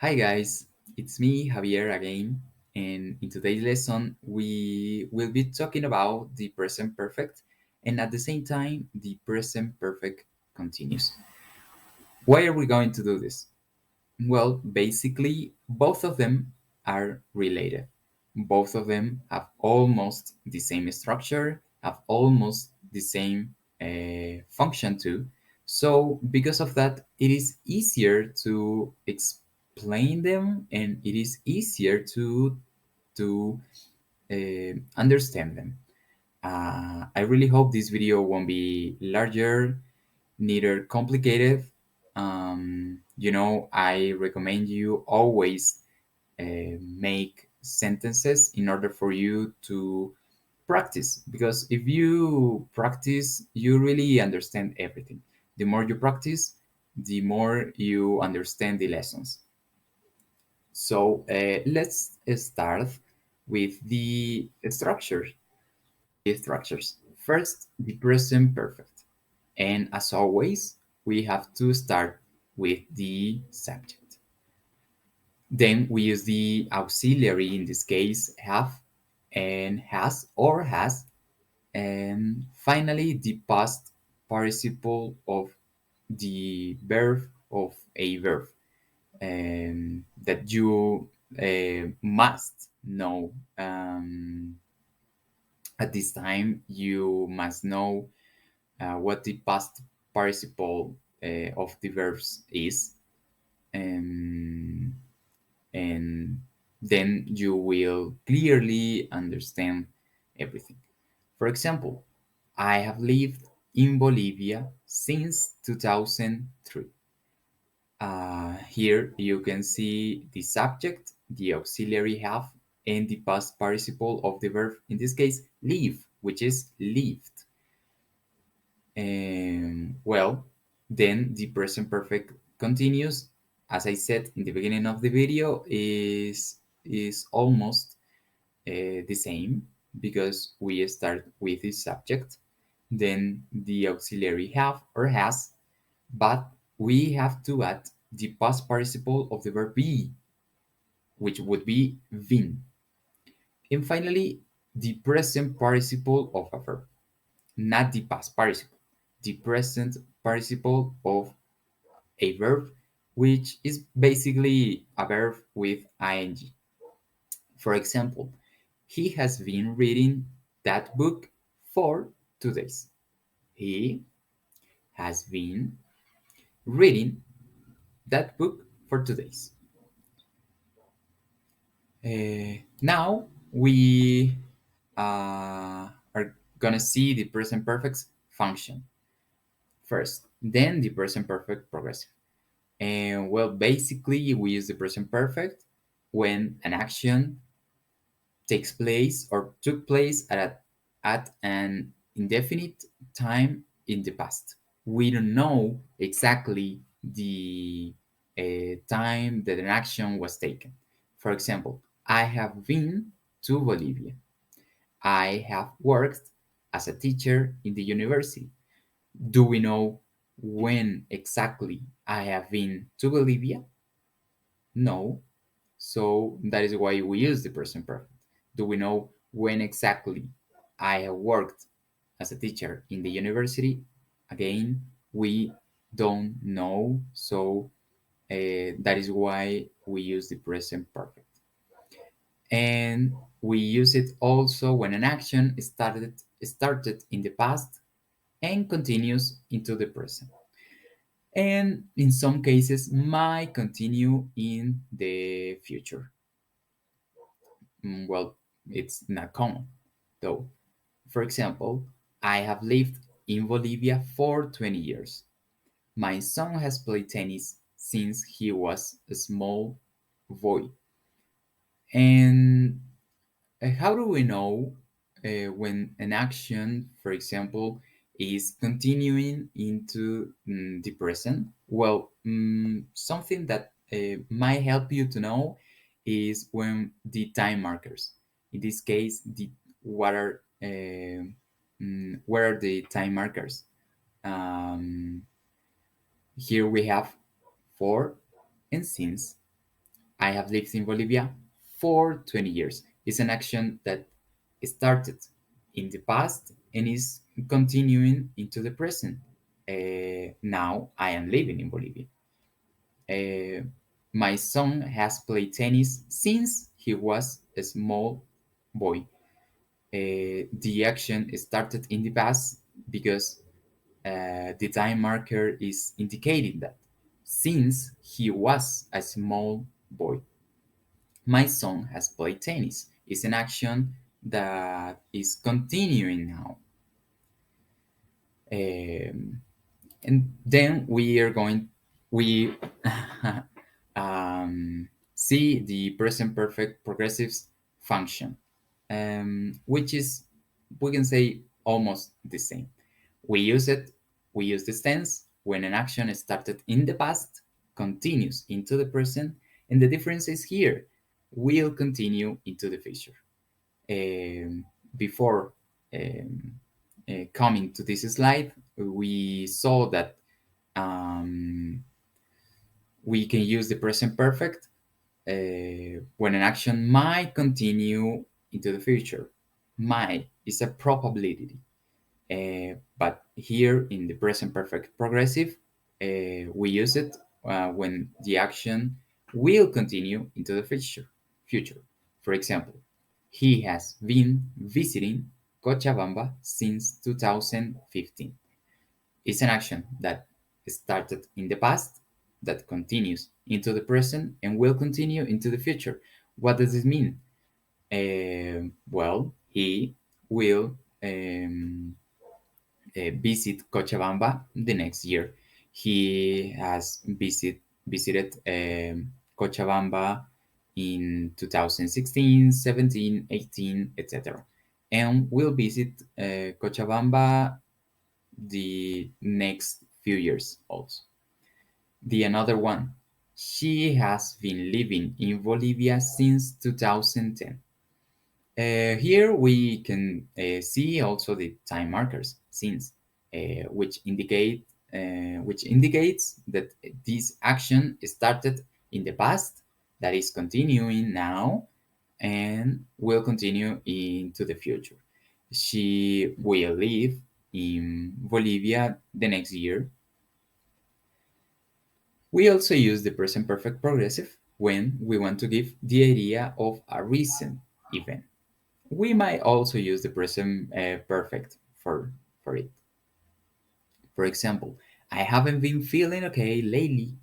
Hi guys, it's me Javier again, and in today's lesson we will be talking about the present perfect and at the same time the present perfect continuous. Why are we going to do this? Well, basically both of them are related. Both of them have almost the same structure, have almost the same function too. So, because of that, it is easier to explain them and it is easier to understand them. I really hope this video won't be larger, neither complicated. I recommend you always make sentences in order for you to practice, because if you practice you really understand everything. The more you practice, the more you understand the lessons. So let's start with the structures. First, the present perfect, and as always we have to start with the subject. Then we use the auxiliary, in this case have and has or has, and finally the past participle of the verb of a verb, that you must know. At this time you must know what the past participle of the verbs is, um, and then you will clearly understand everything. For example, I have lived in Bolivia since 2003. Here you can see the subject, the auxiliary have, and the past participle of the verb, in this case, live, which is lived. Well, then the present perfect continuous, as I said in the beginning of the video, is almost the same, because we start with the subject, then the auxiliary have or has, but we have to add the past participle of the verb be, which would be been. And finally, the present participle of a verb, not the past participle, the present participle of a verb, which is basically a verb with ing. For example, he has been reading that book for 2 days. He has been reading that book for 2 days. Now we are gonna see the present perfect function first, then the present perfect progressive. And well, basically, we use the present perfect when an action takes place or took place at an indefinite time in the past. We don't know exactly the time that an action was taken. For example, I have been to Bolivia. I have worked as a teacher in the university. Do we know when exactly I have been to Bolivia? No. So that is why we use the present perfect. Do we know when exactly I have worked as a teacher in the university? Again, we don't know. So that is why we use the present perfect. And we use it also when an action started in the past and continues into the present. And in some cases might continue in the future. Well, it's not common though. For example, I have lived in Bolivia for 20 years. My son has played tennis since he was a small boy. And how do we know when an action, for example, is continuing into the present? Well, something that might help you to know is when the time markers. In this case, what are the time markers? Here we have for and since. I have lived in Bolivia for 20 years. It's an action that started in the past and is continuing into the present. Now I am living in Bolivia. Uh, my son has played tennis since he was a small boy. The action started in the past because the time marker is indicating that since he was a small boy. My son has played tennis. It's an action that is continuing now. Um, and then we see the present perfect progressives function, which is, we can say, almost the same. We use it, we use this tense when an action started in the past, continues into the present, and the difference is here, will continue into the future. Before um, coming to this slide, we saw that um, we can use the present perfect when an action might continue into the future. Might is a probability. But here in the present perfect progressive, we use it when the action will continue into the future. Future. For example, he has been visiting Cochabamba since 2015. It's an action that started in the past, that continues into the present, and will continue into the future. What does this mean? Well, he will visit Cochabamba the next year. He has visited Cochabamba in 2016, 17, 18, etc. And will visit Cochabamba the next few years also. The another one, she has been living in Bolivia since 2010. Here we can see also the time markers since, which indicates that this action started in the past, that is continuing now, and will continue into the future. She will live in Bolivia the next year. We also use the present perfect progressive when we want to give the idea of a recent event. We might also use the present perfect for it. For example, I haven't been feeling okay lately.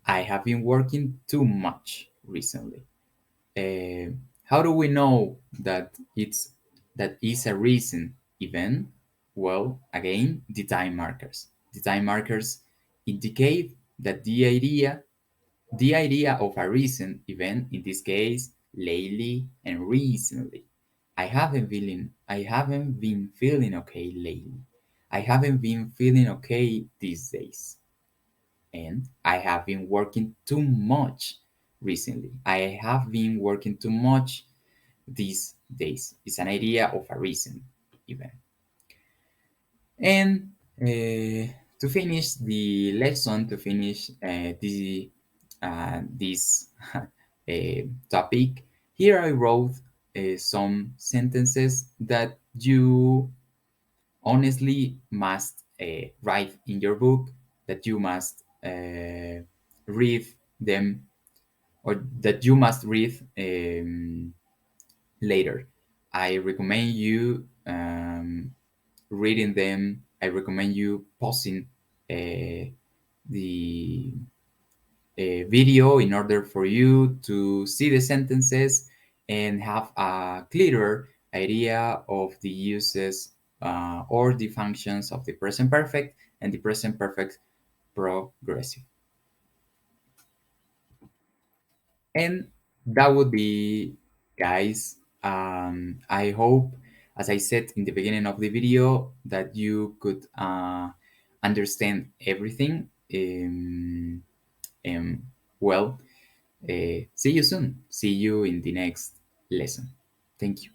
I have been working too much recently. How do we know that that is a recent event? Well, again, the time markers. The time markers indicate that the idea of a recent event, in this case, lately and recently. I haven't been feeling okay lately. I haven't been feeling okay these days. And I have been working too much recently. I have been working too much these days. It's an idea of a recent event. And to finish the lesson, to finish this topic, here I wrote some sentences that you honestly must write in your book, that you must read them, or that you must read later. I recommend you reading them. I recommend you pausing the video in order for you to see the sentences and have a clearer idea of the uses or the functions of the present perfect and the present perfect progressive. And that would be, guys. I hope, as I said in the beginning of the video, that you could understand everything. Um, well, see you soon. See you in the next lesson. Thank you.